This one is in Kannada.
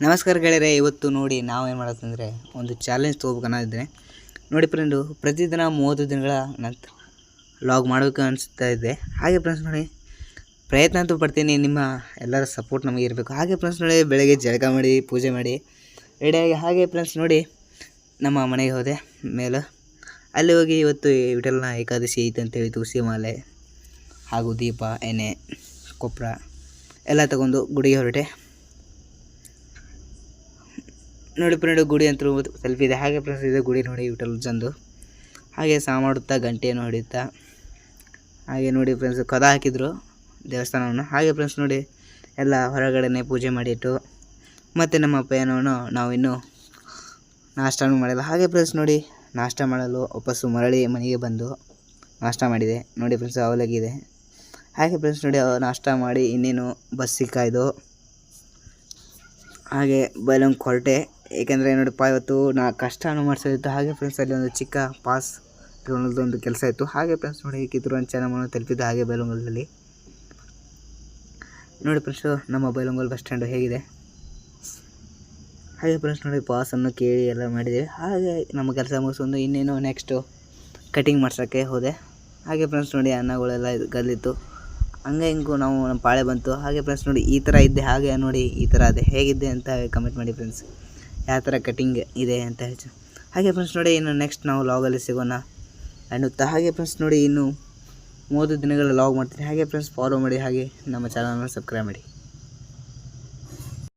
ನಮಸ್ಕಾರ ಗೆಳೆಯರೆ. ಇವತ್ತು ನೋಡಿ ನಾವೇನು ಮಾಡತ್ತಂದರೆ ಒಂದು ಚಾಲೆಂಜ್ ತೊಗೋಬೇಕನ್ನೋದಿದ್ದೇನೆ. ನೋಡಿ ಫ್ರೆಂಡು, ಪ್ರತಿದಿನ 30 ದಿನಗಳ ನಂತರ ಲಾಗ್ ಮಾಡಬೇಕು ಅನಿಸ್ತಾ ಇದೆ. ಹಾಗೆ ಫ್ರೆಂಡ್ಸ್ ನೋಡಿ, ಪ್ರಯತ್ನ ಅಂತೂ ಪಡ್ತೀನಿ. ನಿಮ್ಮ ಎಲ್ಲರ ಸಪೋರ್ಟ್ ನಮಗೆ ಇರಬೇಕು. ಹಾಗೆ ಫ್ರೆಂಡ್ಸ್ ನೋಡಿ, ಬೆಳಗ್ಗೆ ಜಳಕ ಮಾಡಿ ಪೂಜೆ ಮಾಡಿ ರೆಡಿಯಾಗಿ ಹಾಗೆ ಫ್ರೆಂಡ್ಸ್ ನೋಡಿ ನಮ್ಮ ಮನೆಗೆ ಹೋದೆ ಮೇಲೆ. ಅಲ್ಲಿ ಹೋಗಿ ಇವತ್ತು ವಿಠಲನ ಏಕಾದಶಿ ಐತೆ ಅಂತೇಳಿ ತುಳಸಿ ಮಾಲೆ ಹಾಗೂ ದೀಪ, ಎಣ್ಣೆ, ಕೊಪ್ಪರ ಎಲ್ಲ ತಗೊಂಡು ಗುಡಿಗೆ ಹೊರಟೆ. ನೋಡಿ ಫ್ರೆಂಡು, ಗುಡಿ ಅಂತೂ ಸ್ವಲ್ಪ ಇದೆ. ಹಾಗೆ ಫ್ರೆಂಡ್ಸ್ ಇದೆ ಗುಡಿ ನೋಡಿ, ವಿಠಲ್ ಜಂದು. ಹಾಗೆ ಸಹ ಮಾಡುತ್ತಾ ಗಂಟೆಯನ್ನು ಹೊಡೆಯುತ್ತಾ ಹಾಗೆ ನೋಡಿ ಫ್ರೆಂಡ್ಸ್ ಕದ ಹಾಕಿದ್ರು ದೇವಸ್ಥಾನವನ್ನು. ಹಾಗೆ ಫ್ರೆಂಡ್ಸ್ ನೋಡಿ ಎಲ್ಲ ಹೊರಗಡೆ ಪೂಜೆ ಮಾಡಿಟ್ಟು ಮತ್ತು ನಮ್ಮ ಪಯಣವನ್ನು ನಾವು ಇನ್ನೂ ನಾಷ್ಟನೂ ಮಾಡಿಲ್ಲ. ಹಾಗೆ ಫ್ರೆಂಡ್ಸ್ ನೋಡಿ, ನಾಷ್ಟ ಮಾಡಲು ವಾಪಸ್ಸು ಮರಳಿ ಮನೆಗೆ ಬಂದು ನಾಷ್ಟ ಮಾಡಿದೆ. ನೋಡಿ ಫ್ರೆಂಡ್ಸ್ ಅವಲಕ್ಕಿದೆ. ಹಾಗೆ ಫ್ರೆಂಡ್ಸ್ ನೋಡಿ ನಾಷ್ಟ ಮಾಡಿ ಇನ್ನೇನು ಬಸ್ಸಿಗೆ ಕಾಯ್ದು ಹಾಗೆ ಬೈಲಂಗೆ ಹೊರಟೆ. ಏಕೆಂದರೆ ನೋಡಪ್ಪ, ಇವತ್ತು ಕಷ್ಟನೂ ಮಾಡಿಸೋದಿತ್ತು. ಹಾಗೆ ಫ್ರೆಂಡ್ಸ್ ಅಲ್ಲಿ ಒಂದು ಚಿಕ್ಕ ಪಾಸ್ ಒಂದು ಕೆಲಸ ಇತ್ತು. ಹಾಗೆ ಫ್ರೆಂಡ್ಸ್ ನೋಡಿ ಕಿತ್ತೂರು ಅಂಚನವನ್ನು ತಲುಪಿದ್ದು ಹಾಗೆ ಬೈಲಹೊಂಗಲದಲ್ಲಿ. ನೋಡಿ ಫ್ರೆಂಡ್ಸ್ ನಮ್ಮ ಬೈಲಹೊಂಗಲ ಬಸ್ ಸ್ಟ್ಯಾಂಡು ಹೇಗಿದೆ. ಹಾಗೆ ಫ್ರೆಂಡ್ಸ್ ನೋಡಿ ಪಾಸನ್ನು ಕೇಳಿ ಎಲ್ಲ ಮಾಡಿದ್ದೇವೆ. ಹಾಗೆ ನಮ್ಮ ಕೆಲಸ ಮುಗಿಸ್ಕೊಂಡು ಇನ್ನೇನು ನೆಕ್ಸ್ಟು ಕಟಿಂಗ್ ಮಾಡ್ಸೋಕ್ಕೆ ಹೋದೆ. ಹಾಗೆ ಫ್ರೆಂಡ್ಸ್ ನೋಡಿ ಅನ್ನಗಳೆಲ್ಲ ಗಲ್ಲಿತ್ತು. ಹಂಗೆ ಹಿಂಗೂ ನಾವು ನಮ್ಮ ಪಾಳೆ ಬಂತು. ಹಾಗೆ ಫ್ರೆಂಡ್ಸ್ ನೋಡಿ ಈ ಥರ ಇದ್ದೆ, ಹಾಗೆ ನೋಡಿ ಈ ಥರ ಅದೇ ಹೇಗಿದ್ದೆ ಅಂತ ಕಮೆಂಟ್ ಮಾಡಿ ಫ್ರೆಂಡ್ಸ್, ಯಾವ ಥರ ಕಟಿಂಗ್ ಇದೆ ಅಂತ ಹೇಳಿ. ಹಾಗೆ ಫ್ರೆಂಡ್ಸ್ ನೋಡಿ ಇನ್ನು ನೆಕ್ಸ್ಟ್ ನಾವು ಲಾಗಲ್ಲಿ ಸಿಗೋಣ ಅನ್ನುತ್ತಾ. ಹಾಗೆ ಫ್ರೆಂಡ್ಸ್ ನೋಡಿ ಇನ್ನು 30 ದಿನಗಳ ಲಾಗ್ ಮಾಡ್ತೀನಿ. ಹಾಗೆ ಫ್ರೆಂಡ್ಸ್ ಫಾಲೋ ಮಾಡಿ, ಹಾಗೆ ನಮ್ಮ ಚಾನಲ್ನ ಸಬ್ಸ್ಕ್ರೈಬ್ ಮಾಡಿ.